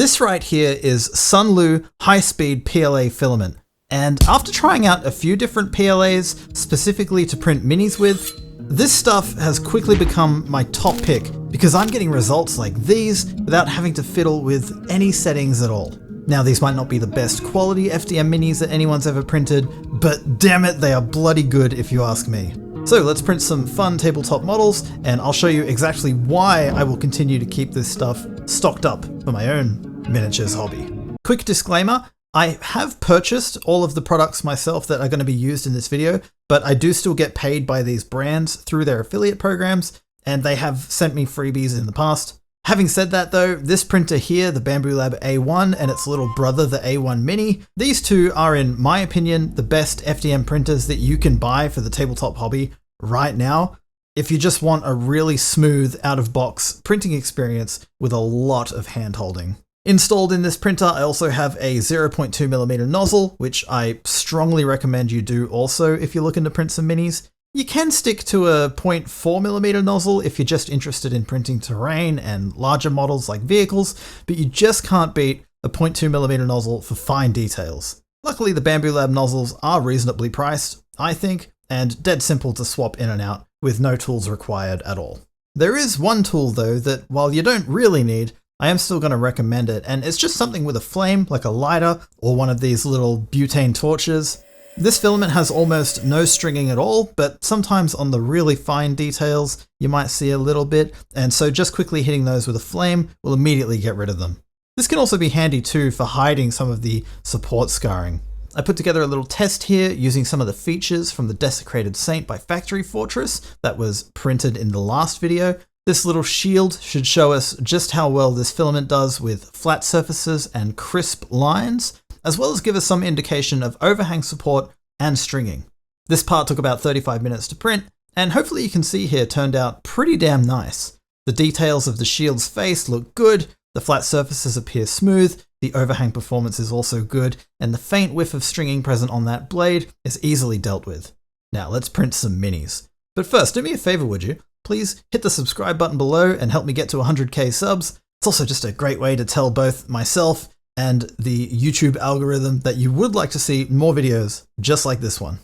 This right here is Sunlu high-speed PLA filament. And after trying out a few different PLAs specifically to print minis with, this stuff has quickly become my top pick because I'm getting results like these without having to fiddle with any settings at all. Now, these might not be the best quality FDM minis that anyone's ever printed, but damn it, they are bloody good if you ask me. So let's print some fun tabletop models, and I'll show you exactly why I will continue to keep this stuff stocked up for my own miniatures hobby. Quick disclaimer, I have purchased all of the products myself that are going to be used in this video, but I do still get paid by these brands through their affiliate programs, and they have sent me freebies in the past. Having said that though, this printer here, the Bambu Lab A1 and its little brother, the A1 Mini, these two are, in my opinion, the best FDM printers that you can buy for the tabletop hobby right now, if you just want a really smooth, out-of-box printing experience with a lot of hand-holding. Installed in this printer, I also have a 0.2mm nozzle, which I strongly recommend you do also if you're looking to print some minis. You can stick to a 0.4mm nozzle if you're just interested in printing terrain and larger models like vehicles, but you just can't beat a 0.2mm nozzle for fine details. Luckily, the Bambu Lab nozzles are reasonably priced, I think, and dead simple to swap in and out with no tools required at all. There is one tool though that, while you don't really need, I am still going to recommend it, and it's just something with a flame like a lighter or one of these little butane torches. This filament has almost no stringing at all, but sometimes on the really fine details you might see a little bit, and so just quickly hitting those with a flame will immediately get rid of them. This can also be handy too for hiding some of the support scarring. I put together a little test here using some of the features from the Desecrated Saint by Factory Fortress that was printed in the last video. This little shield should show us just how well this filament does with flat surfaces and crisp lines, as well as give us some indication of overhang support and stringing. This part took about 35 minutes to print, and hopefully you can see here turned out pretty damn nice. The details of the shield's face look good, the flat surfaces appear smooth, the overhang performance is also good, and the faint whiff of stringing present on that blade is easily dealt with. Now let's print some minis. But first, do me a favor, would you? Please hit the subscribe button below and help me get to 100k subs. It's also just a great way to tell both myself and the YouTube algorithm that you would like to see more videos just like this one.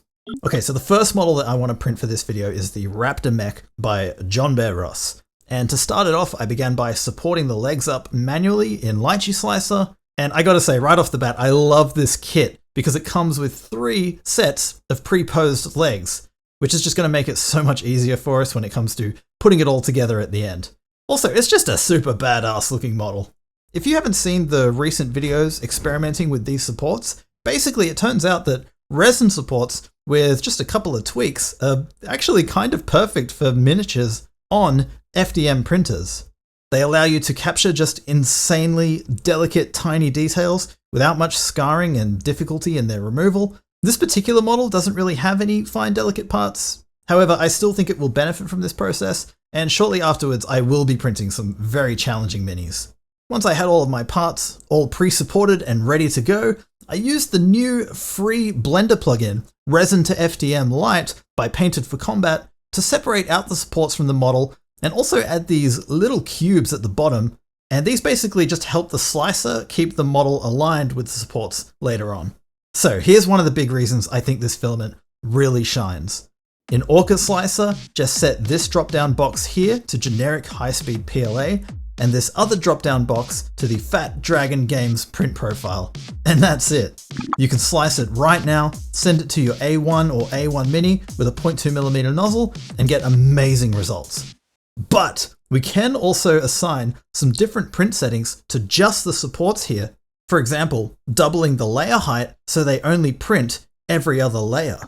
Okay, so the first model that I want to print for this video is the Raptor Mech by John Bear Ross. And to start it off, I began by supporting the legs up manually in Lychee Slicer. And I gotta say, right off the bat, I love this kit because it comes with 3 sets of pre-posed legs, which is just going to make it so much easier for us when it comes to putting it all together at the end. Also, it's just a super badass looking model. If you haven't seen the recent videos experimenting with these supports, basically it turns out that resin supports with just a couple of tweaks are actually kind of perfect for miniatures on FDM printers. They allow you to capture just insanely delicate tiny details without much scarring and difficulty in their removal. This particular model doesn't really have any fine delicate parts. However, I still think it will benefit from this process, and shortly afterwards I will be printing some very challenging minis. Once I had all of my parts all pre-supported and ready to go, I used the new free Blender plugin, Resin to FDM Lite by Painted for Combat, to separate out the supports from the model and also add these little cubes at the bottom, and these basically just help the slicer keep the model aligned with the supports later on. So here's one of the big reasons I think this filament really shines. In Orca Slicer, just set this drop-down box here to generic high-speed PLA, and this other drop-down box to the Fat Dragon Games print profile. And that's it. You can slice it right now, send it to your A1 or A1 Mini with a 0.2mm nozzle, and get amazing results. But we can also assign some different print settings to just the supports here. For example, doubling the layer height so they only print every other layer.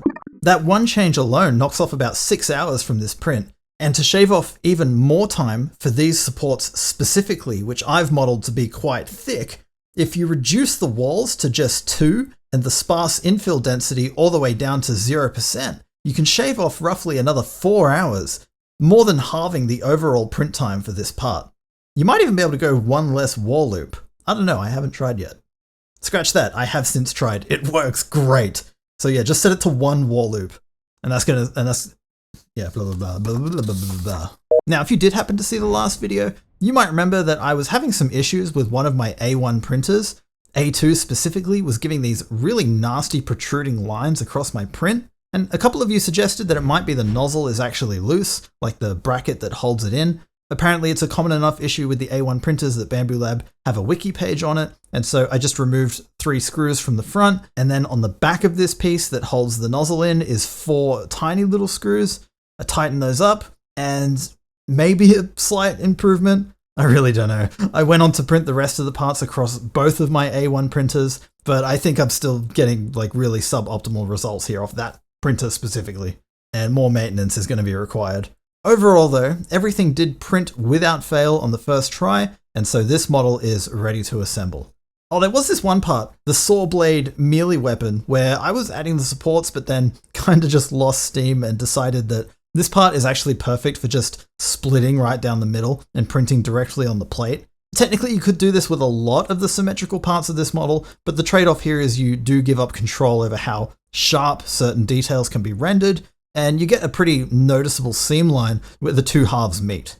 That one change alone knocks off about 6 hours from this print. And to shave off even more time for these supports specifically, which I've modeled to be quite thick, if you reduce the walls to just 2 and the sparse infill density all the way down to 0%, you can shave off roughly another 4 hours, more than halving the overall print time for this part. You might even be able to go one less wall loop. I don't know, I haven't tried yet. Scratch that, I have since tried. It works great. So yeah, just set it to 1 wall loop. Yeah, blah, blah, blah, blah, blah, blah, blah, blah. Now, if you did happen to see the last video, You might remember that I was having some issues with one of my A1 printers. A2 specifically was giving these really nasty protruding lines across my print, and a couple of you suggested that it might be the nozzle is actually loose, like the bracket that holds it in. Apparently it's a common enough issue with the A1 printers that Bambu Lab have a wiki page on it, and so I just removed 3 screws from the front, and then on the back of this piece that holds the nozzle in is 4 tiny little screws. I tightened those up, and maybe a slight improvement. I really don't know. I went on to print the rest of the parts across both of my A1 printers, but I think I'm still getting like really suboptimal results here off that printer specifically, and more maintenance is going to be required. Overall though, everything did print without fail on the first try, and so this model is ready to assemble. Oh, there was this one part, the saw blade melee weapon, where I was adding the supports but then kind of just lost steam and decided that this part is actually perfect for just splitting right down the middle and printing directly on the plate. Technically, you could do this with a lot of the symmetrical parts of this model, but the trade-off here is you do give up control over how sharp certain details can be rendered, and you get a pretty noticeable seam line where the two halves meet.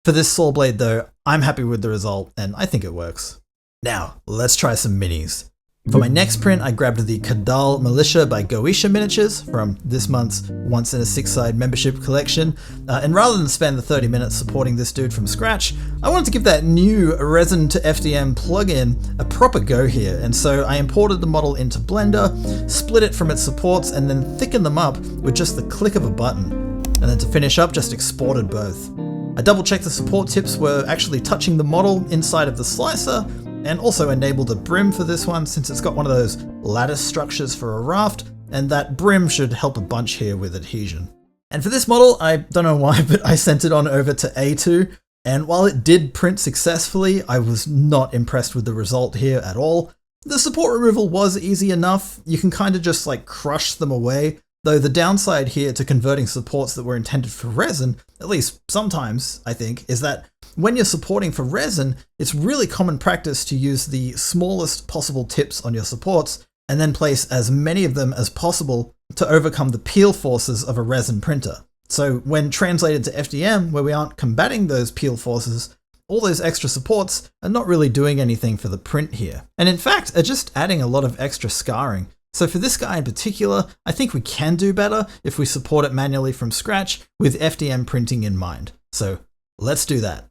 For this saw blade though, I'm happy with the result, and I think it works. Now, let's try some minis. For my next print, I grabbed the Kadal Militia by Goetia Miniatures from this month's Once in a Six-Side membership collection. And rather than spend the 30 minutes supporting this dude from scratch, I wanted to give that new Resin to FDM plugin a proper go here. And so I imported the model into Blender, split it from its supports, and then thickened them up with just the click of a button. And then to finish up, just exported both. I double-checked the support tips were actually touching the model inside of the slicer, and also enabled a brim for this one since it's got one of those lattice structures for a raft, and that brim should help a bunch here with adhesion. And for this model, I don't know why, but I sent it on over to A2, and while it did print successfully, I was not impressed with the result here at all. The support removal was easy enough, you can kind of just like crush them away, though the downside here to converting supports that were intended for resin, at least sometimes, I think, is that when you're supporting for resin, it's really common practice to use the smallest possible tips on your supports and then place as many of them as possible to overcome the peel forces of a resin printer. So when translated to FDM, where we aren't combating those peel forces, all those extra supports are not really doing anything for the print here. And in fact, are just adding a lot of extra scarring. So for this guy in particular, I think we can do better if we support it manually from scratch with FDM printing in mind. So let's do that.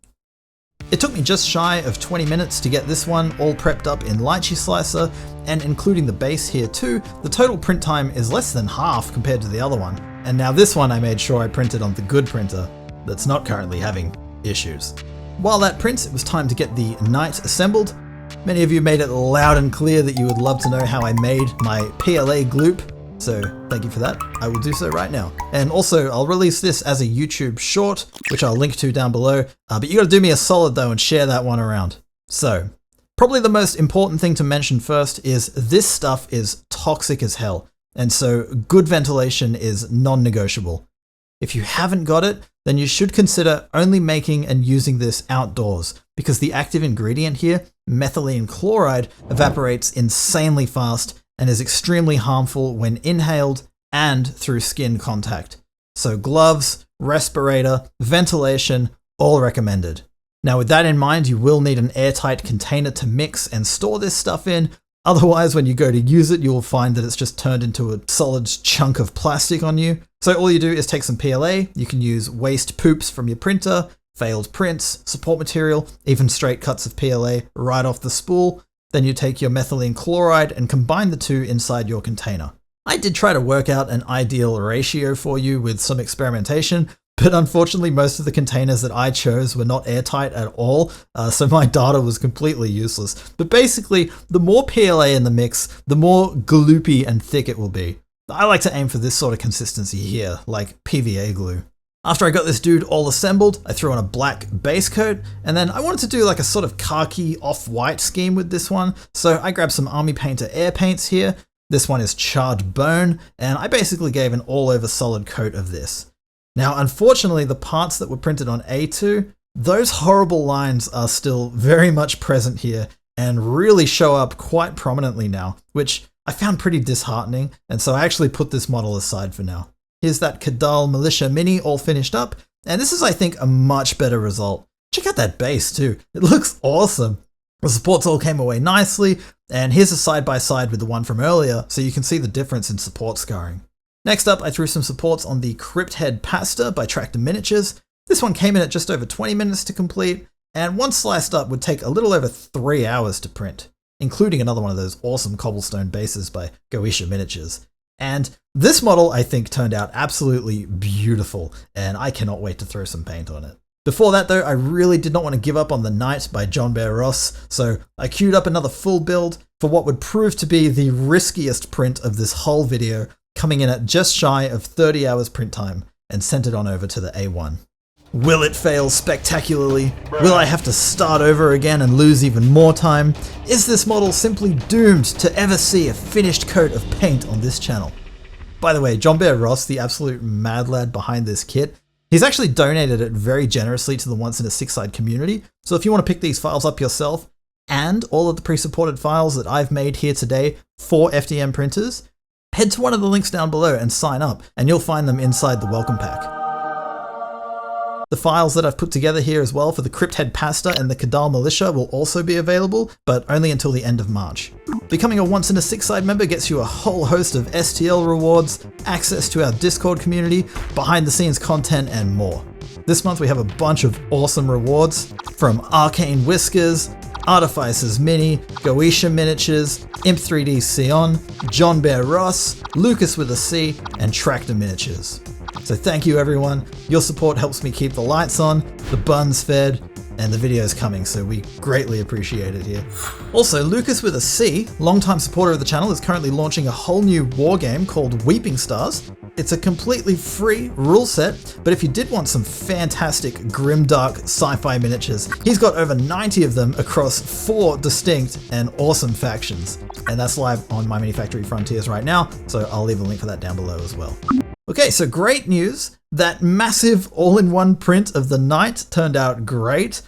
It took me just shy of 20 minutes to get this one all prepped up in Lychee Slicer, and including the base here too, the total print time is less than half compared to the other one. And now this one I made sure I printed on the good printer that's not currently having issues. While that prints, it was time to get the Knight assembled. Many of you made it loud and clear that you would love to know how I made my PLA gloop, so thank you for that. I will do so right now. And also, I'll release this as a YouTube short, which I'll link to down below, but you gotta do me a solid though and share that one around. So, probably the most important thing to mention first is this stuff is toxic as hell, and so good ventilation is non-negotiable. If you haven't got it, then you should consider only making and using this outdoors, because the active ingredient here, methylene chloride, evaporates insanely fast and is extremely harmful when inhaled and through skin contact. So gloves, respirator, ventilation, all recommended. Now with that in mind, you will need an airtight container to mix and store this stuff in. Otherwise, when you go to use it, you will find that it's just turned into a solid chunk of plastic on you. So all you do is take some PLA, you can use waste poops from your printer, failed prints, support material, even straight cuts of PLA right off the spool. Then you take your methylene chloride and combine the two inside your container. I did try to work out an ideal ratio for you with some experimentation, but unfortunately most of the containers that I chose were not airtight at all, so my data was completely useless. But basically, the more PLA in the mix, the more gloopy and thick it will be. I like to aim for this sort of consistency here, like PVA glue. After I got this dude all assembled, I threw on a black base coat, and then I wanted to do like a sort of khaki off-white scheme with this one, so I grabbed some Army Painter air paints here. This one is charred bone, and I basically gave an all-over solid coat of this. Now, unfortunately, the parts that were printed on A2, those horrible lines are still very much present here and really show up quite prominently now, which I found pretty disheartening, and so I actually put this model aside for now. Here's that Kadal Militia Mini all finished up, and this is, I think, a much better result. Check out that base too. It looks awesome. The supports all came away nicely, and here's a side-by-side with the one from earlier, so you can see the difference in support scarring. Next up, I threw some supports on the Crypt Head Pasta by Tractor Miniatures. This one came in at just over 20 minutes to complete, and once sliced up would take a little over 3 hours to print, including another one of those awesome cobblestone bases by Goetia Miniatures. And this model, I think, turned out absolutely beautiful, and I cannot wait to throw some paint on it. Before that though, I really did not want to give up on the Knight by John Bear Ross, so I queued up another full build for what would prove to be the riskiest print of this whole video, coming in at just shy of 30 hours print time, and sent it on over to the A1. Will it fail spectacularly? Will I have to start over again and lose even more time? Is this model simply doomed to ever see a finished coat of paint on this channel? By the way, John Bear Ross, the absolute mad lad behind this kit, he's actually donated it very generously to the Once in a Six Side community, so if you want to pick these files up yourself, and all of the pre-supported files that I've made here today for FDM printers, head to one of the links down below and sign up, and you'll find them inside the welcome pack. The files that I've put together here as well for the Crypt Head Pasta and the Kadal Militia will also be available, but only until the end of March. Becoming a Once in a Six Side member gets you a whole host of STL rewards, access to our Discord community, behind the scenes content, and more. This month we have a bunch of awesome rewards from Arcane Whiskers, Artificers Mini, Goetia Miniatures, Imp 3D Sion, John Bear Ross, Lucas with a C, and Tractor Miniatures. So thank you everyone, your support helps me keep the lights on, the buns fed, and the videos coming, so we greatly appreciate it here. Also, Lucas with a C, longtime supporter of the channel, is currently launching a whole new war game called Weeping Stars. It's a completely free rule set, but if you did want some fantastic grimdark sci-fi miniatures, he's got over 90 of them across 4 distinct and awesome factions. And that's live on My Mini Factory Frontiers right now, so I'll leave a link for that down below as well. Okay, so great news. That massive all-in-one print of the Knight turned out great.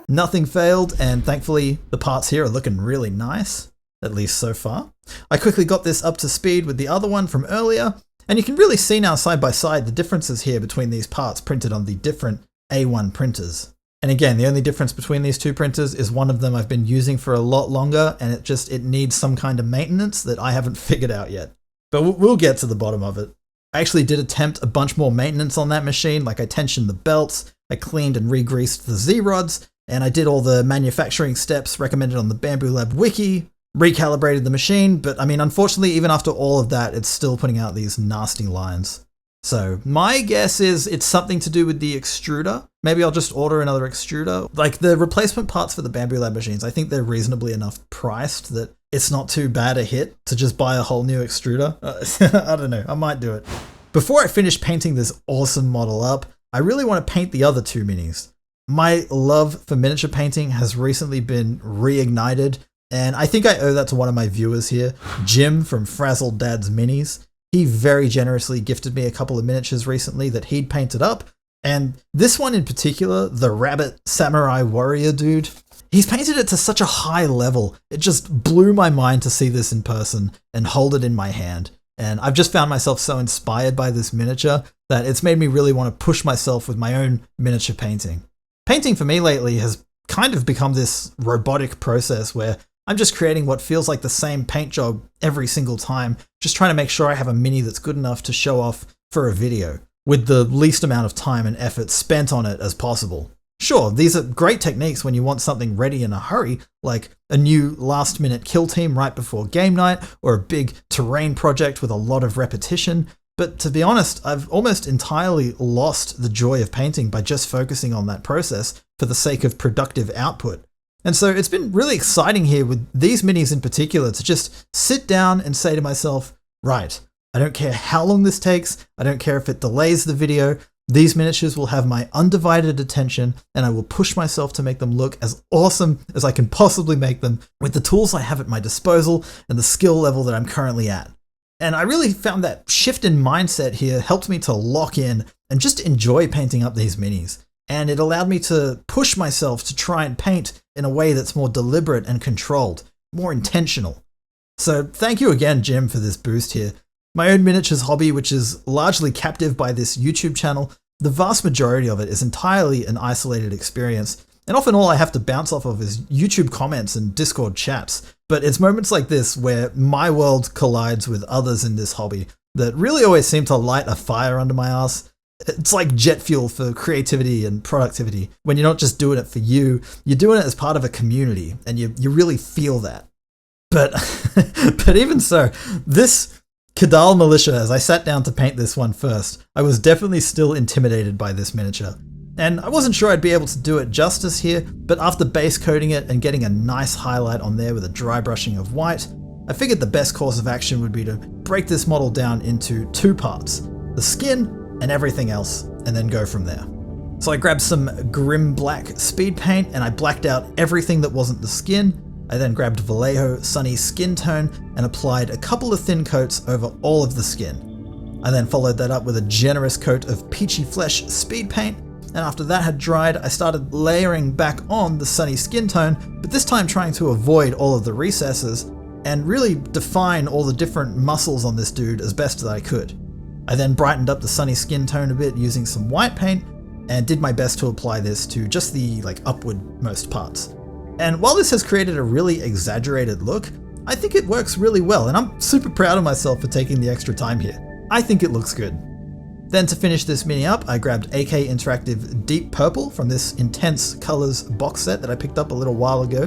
Nothing failed, and thankfully the parts here are looking really nice, at least so far. I quickly got this up to speed with the other one from earlier, and you can really see now side by side the differences here between these parts printed on the different A1 printers. And again, the only difference between these two printers is one of them I've been using for a lot longer, and it needs some kind of maintenance that I haven't figured out yet. But we'll get to the bottom of it. I actually did attempt a bunch more maintenance on that machine, like I tensioned the belts, I cleaned and re-greased the Z-rods, and I did all the manufacturing steps recommended on the Bamboo Lab wiki, recalibrated the machine, but I mean, unfortunately, even after all of that, it's still putting out these nasty lines. So my guess is it's something to do with the extruder. Maybe I'll just order another extruder. Like the replacement parts for the Bamboo Lab machines, I think they're reasonably enough priced that it's not too bad a hit to just buy a whole new extruder. I don't know, I might do it. Before I finish painting this awesome model up, I really want to paint the other 2 minis. My love for miniature painting has recently been reignited, and I think I owe that to one of my viewers here, Jim from Frazzled Dad's Minis. He very generously gifted me a couple of miniatures recently that he'd painted up, and this one in particular, the Rabbit Samurai Warrior dude, he's painted it to such a high level. It just blew my mind to see this in person and hold it in my hand. And I've just found myself so inspired by this miniature that it's made me really want to push myself with my own miniature painting. Painting for me lately has kind of become this robotic process where I'm just creating what feels like the same paint job every single time, just trying to make sure I have a mini that's good enough to show off for a video, with the least amount of time and effort spent on it as possible. Sure, these are great techniques when you want something ready in a hurry, like a new last-minute kill team right before game night, or a big terrain project with a lot of repetition, but to be honest, I've almost entirely lost the joy of painting by just focusing on that process for the sake of productive output. And so it's been really exciting here with these minis in particular to just sit down and say to myself, right, I don't care how long this takes, I don't care if it delays the video, these miniatures will have my undivided attention, and I will push myself to make them look as awesome as I can possibly make them with the tools I have at my disposal and the skill level that I'm currently at. And I really found that shift in mindset here helped me to lock in and just enjoy painting up these minis. And it allowed me to push myself to try and paint in a way that's more deliberate and controlled, more intentional. So thank you again, Jim, for this boost here. My own miniatures hobby, which is largely captive by this YouTube channel, the vast majority of it is entirely an isolated experience, and often all I have to bounce off of is YouTube comments and Discord chats. But it's moments like this where my world collides with others in this hobby that really always seem to light a fire under my ass. It's like jet fuel for creativity and productivity. When you're not just doing it for you, you're doing it as part of a community, and you really feel that. But, but even so, this Kadal militia, as I sat down to paint this one first, I was definitely still intimidated by this miniature. And I wasn't sure I'd be able to do it justice here, but after base coating it and getting a nice highlight on there with a dry brushing of white, I figured the best course of action would be to break this model down into two parts, the skin and everything else, and then go from there. So I grabbed some Grim Black speed paint and I blacked out everything that wasn't the skin. I then grabbed Vallejo Sunny Skin Tone and applied a couple of thin coats over all of the skin. I then followed that up with a generous coat of Peachy Flesh speed paint, and after that had dried, I started layering back on the Sunny Skin Tone, but this time trying to avoid all of the recesses and really define all the different muscles on this dude as best as I could. I then brightened up the Sunny Skin Tone a bit using some white paint and did my best to apply this to just the upward-most parts. And while this has created a really exaggerated look, I think it works really well, and I'm super proud of myself for taking the extra time here. I think it looks good. Then to finish this mini up, I grabbed AK Interactive Deep Purple from this Intense Colors box set that I picked up a little while ago,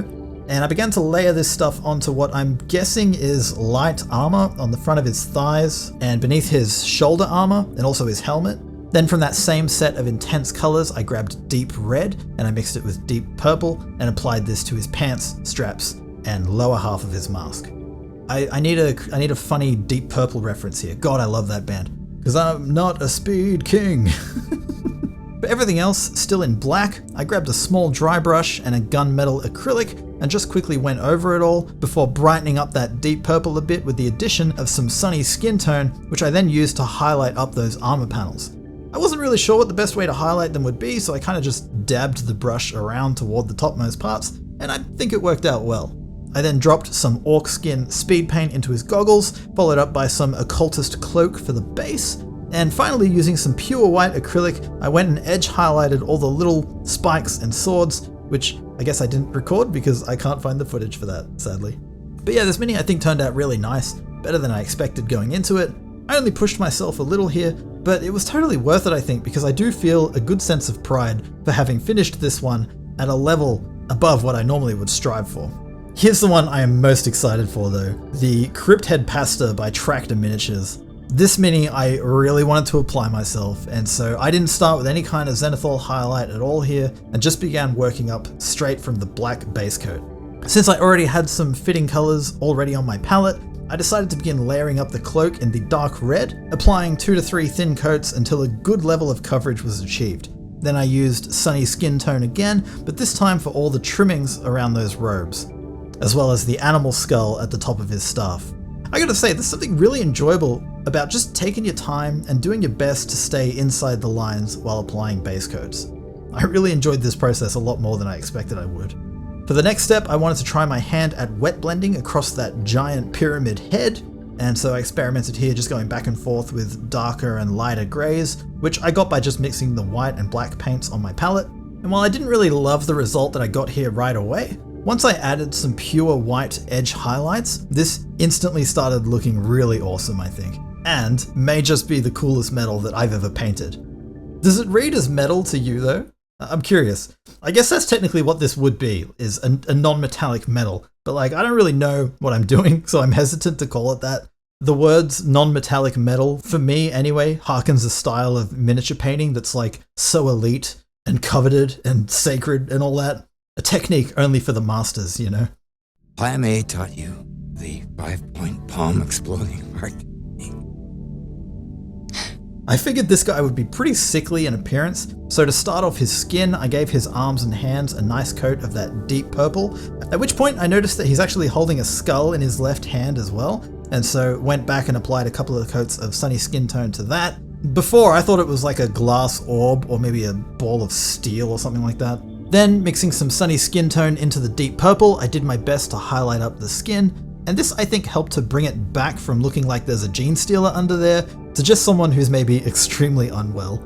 and I began to layer this stuff onto what I'm guessing is light armor on the front of his thighs and beneath his shoulder armor and also his helmet. Then from that same set of intense colors, I grabbed Deep Red and I mixed it with Deep Purple and applied this to his pants, straps, and lower half of his mask. I need a funny Deep Purple reference here. God, I love that band. Because I'm not a speed king. For everything else, still in black, I grabbed a small dry brush and a gunmetal acrylic and just quickly went over it all before brightening up that deep purple a bit with the addition of some Sunny Skin Tone, which I then used to highlight up those armor panels. I wasn't really sure what the best way to highlight them would be, so I kind of just dabbed the brush around toward the topmost parts, and I think it worked out well. I then dropped some orc skin speed paint into his goggles, followed up by some occultist cloak for the base, and finally using some pure white acrylic, I went and edge highlighted all the little spikes and swords, which I guess I didn't record because I can't find the footage for that, sadly. But yeah, this mini I think turned out really nice, better than I expected going into it. I only pushed myself a little here, but it was totally worth it I think, because I do feel a good sense of pride for having finished this one at a level above what I normally would strive for. Here's the one I am most excited for though, the Crypt Head Pasta by Tractor Miniatures. This mini I really wanted to apply myself, and so I didn't start with any kind of zenithal highlight at all here, and just began working up straight from the black base coat. Since I already had some fitting colors already on my palette, I decided to begin layering up the cloak in the dark red, applying 2 to 3 thin coats until a good level of coverage was achieved. Then I used Sunny Skin Tone again, but this time for all the trimmings around those robes, as well as the animal skull at the top of his staff. I gotta say, there's something really enjoyable about just taking your time and doing your best to stay inside the lines while applying base coats. I really enjoyed this process a lot more than I expected I would. For the next step, I wanted to try my hand at wet blending across that giant pyramid head, and so I experimented here just going back and forth with darker and lighter greys, which I got by just mixing the white and black paints on my palette. And while I didn't really love the result that I got here right away, once I added some pure white edge highlights, this instantly started looking really awesome, I think, and may just be the coolest metal that I've ever painted. Does it read as metal to you though? I'm curious. I guess that's technically what this would be, is a non-metallic metal, but I don't really know what I'm doing, so I'm hesitant to call it that. The words non-metallic metal, for me anyway, harkens a style of miniature painting that's so elite and coveted and sacred and all that. A technique only for the masters, you know? Plan A taught you the 5-point palm exploding arc. I figured this guy would be pretty sickly in appearance, so to start off his skin, I gave his arms and hands a nice coat of that deep purple, at which point I noticed that he's actually holding a skull in his left hand as well, and so went back and applied a couple of coats of Sunny Skin Tone to that. Before, I thought it was like a glass orb or maybe a ball of steel or something like that. Then, mixing some Sunny Skin Tone into the deep purple, I did my best to highlight up the skin, and this I think helped to bring it back from looking like there's a gene stealer under there to just someone who's maybe extremely unwell.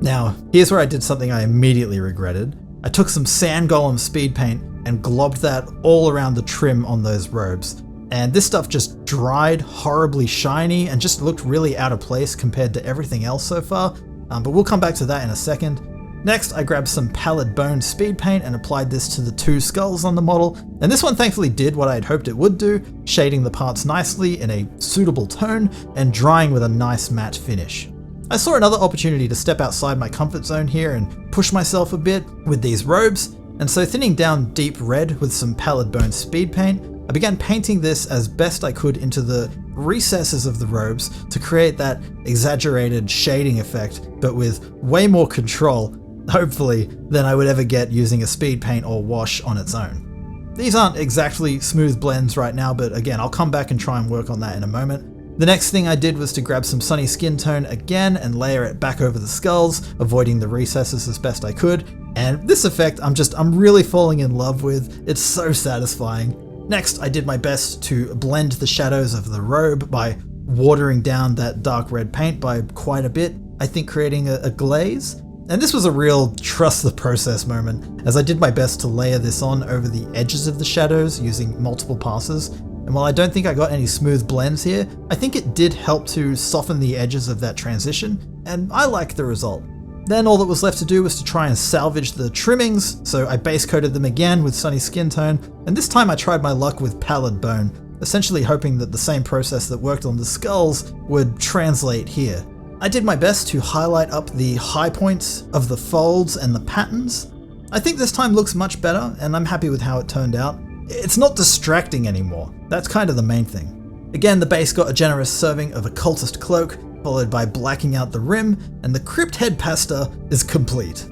Now, here's where I did something I immediately regretted. I took some sand golem speed paint and globbed that all around the trim on those robes. And this stuff just dried horribly shiny and just looked really out of place compared to everything else so far. But we'll come back to that in a second. Next, I grabbed some pallid bone speed paint and applied this to the two skulls on the model. And this one thankfully did what I had hoped it would do, shading the parts nicely in a suitable tone and drying with a nice matte finish. I saw another opportunity to step outside my comfort zone here and push myself a bit with these robes. And so thinning down deep red with some pallid bone speed paint, I began painting this as best I could into the recesses of the robes to create that exaggerated shading effect, but with way more control, hopefully, than I would ever get using a speed paint or wash on its own. These aren't exactly smooth blends right now, but again, I'll come back and try and work on that in a moment. The next thing I did was to grab some sunny skin tone again and layer it back over the skulls, avoiding the recesses as best I could. And this effect I'm really falling in love with. It's so satisfying. Next, I did my best to blend the shadows of the robe by watering down that dark red paint by quite a bit, I think creating a glaze. And this was a real trust the process moment, as I did my best to layer this on over the edges of the shadows using multiple passes. And while I don't think I got any smooth blends here, I think it did help to soften the edges of that transition, and I like the result. Then all that was left to do was to try and salvage the trimmings, so I base coated them again with sunny skin tone, and this time I tried my luck with pallid bone, essentially hoping that the same process that worked on the skulls would translate here. I did my best to highlight up the high points of the folds and the patterns. I think this time looks much better, and I'm happy with how it turned out. It's not distracting anymore, that's kind of the main thing. Again, the base got a generous serving of a cultist cloak, followed by blacking out the rim, and the crypt head pasta is complete.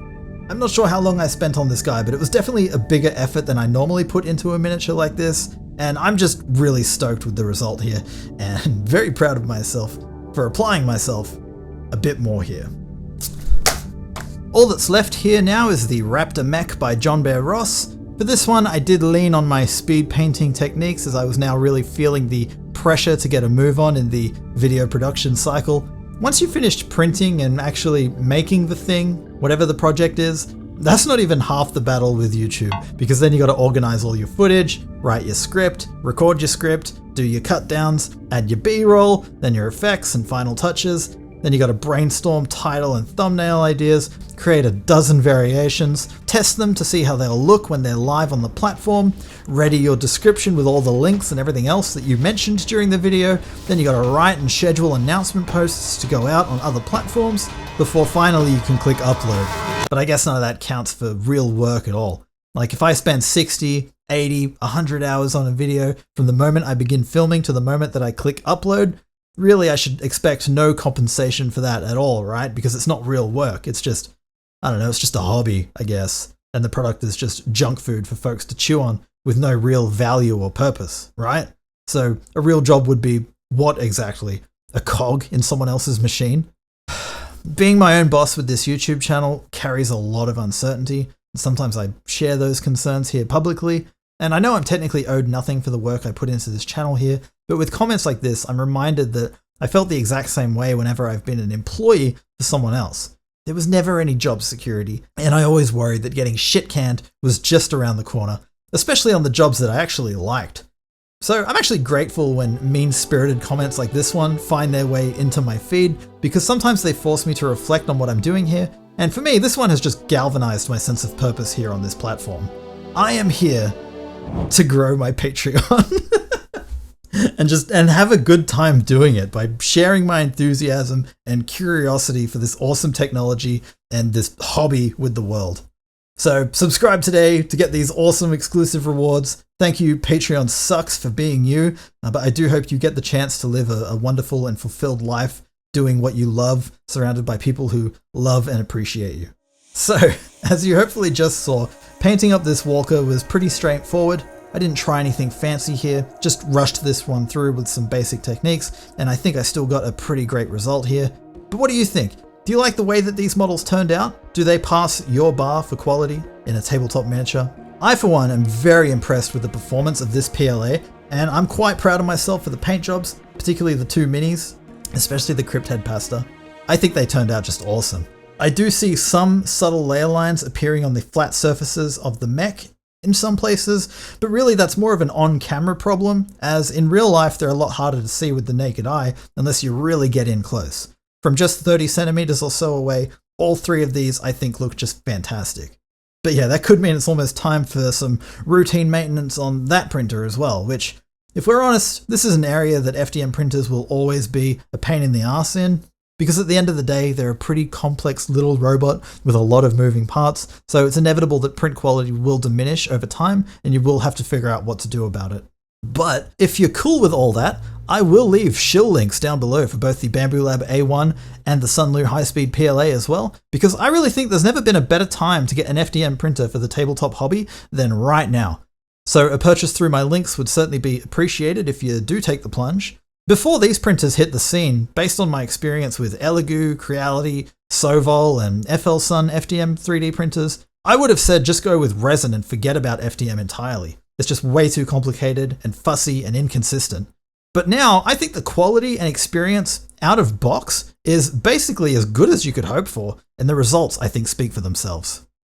I'm not sure how long I spent on this guy, but it was definitely a bigger effort than I normally put into a miniature like this, and I'm just really stoked with the result here, and very proud of myself for applying myself a bit more here. All that's left here now is the Raptor Mech by John Bear Ross. For this one, I did lean on my speed painting techniques as I was now really feeling the pressure to get a move on in the video production cycle. Once you've finished printing and actually making the thing, whatever the project is, that's not even half the battle with YouTube, because then you got to organize all your footage, write your script, record your script, do your cut downs, add your B-roll, then your effects and final touches. Then you got to brainstorm title and thumbnail ideas, create a dozen variations, test them to see how they'll look when they're live on the platform, ready your description with all the links and everything else that you mentioned during the video. Then you got to write and schedule announcement posts to go out on other platforms before finally you can click upload. But I guess none of that counts for real work at all. Like if I spend 60, 80, 100 hours on a video from the moment I begin filming to the moment that I click upload, really, I should expect no compensation for that at all, right? Because it's not real work. It's just, I don't know, it's just a hobby, I guess. And the product is just junk food for folks to chew on with no real value or purpose, right? So a real job would be what exactly? A cog in someone else's machine? Being my own boss with this YouTube channel carries a lot of uncertainty. Sometimes I share those concerns here publicly. And I know I'm technically owed nothing for the work I put into this channel here, but with comments like this, I'm reminded that I felt the exact same way whenever I've been an employee for someone else. There was never any job security, and I always worried that getting shit canned was just around the corner, especially on the jobs that I actually liked. So I'm actually grateful when mean-spirited comments like this one find their way into my feed, because sometimes they force me to reflect on what I'm doing here, and for me, this one has just galvanized my sense of purpose here on this platform. I am here to grow my Patreon and have a good time doing it by sharing my enthusiasm and curiosity for this awesome technology and this hobby with the world. So subscribe today to get these awesome exclusive rewards. Thank you, Patreon sucks for being you, but I do hope you get the chance to live a wonderful and fulfilled life doing what you love, surrounded by people who love and appreciate you. So, as you hopefully just saw, painting up this walker was pretty straightforward. I didn't try anything fancy here, just rushed this one through with some basic techniques, and I think I still got a pretty great result here. But what do you think? Do you like the way that these models turned out? Do they pass your bar for quality in a tabletop miniature? I, for one, am very impressed with the performance of this PLA, and I'm quite proud of myself for the paint jobs, particularly the two minis, especially the Crypt Head Pasta. I think they turned out just awesome. I do see some subtle layer lines appearing on the flat surfaces of the mech in some places, but really that's more of an on-camera problem, as in real life they're a lot harder to see with the naked eye unless you really get in close. From just 30 centimeters or so away, all three of these I think look just fantastic. But yeah, that could mean it's almost time for some routine maintenance on that printer as well, which, if we're honest, this is an area that FDM printers will always be a pain in the arse in, because at the end of the day, they're a pretty complex little robot with a lot of moving parts, so it's inevitable that print quality will diminish over time, and you will have to figure out what to do about it. But if you're cool with all that, I will leave SHILL links down below for both the Bambu Lab A1 and the Sunlu high-speed PLA as well, because I really think there's never been a better time to get an FDM printer for the tabletop hobby than right now. So a purchase through my links would certainly be appreciated if you do take the plunge. Before these printers hit the scene, based on my experience with Elegoo, Creality, Sovol, and FLSun FDM 3D printers, I would have said just go with resin and forget about FDM entirely. It's just way too complicated and fussy and inconsistent. But now, I think the quality and experience out of box is basically as good as you could hope for, and the results I think speak for themselves.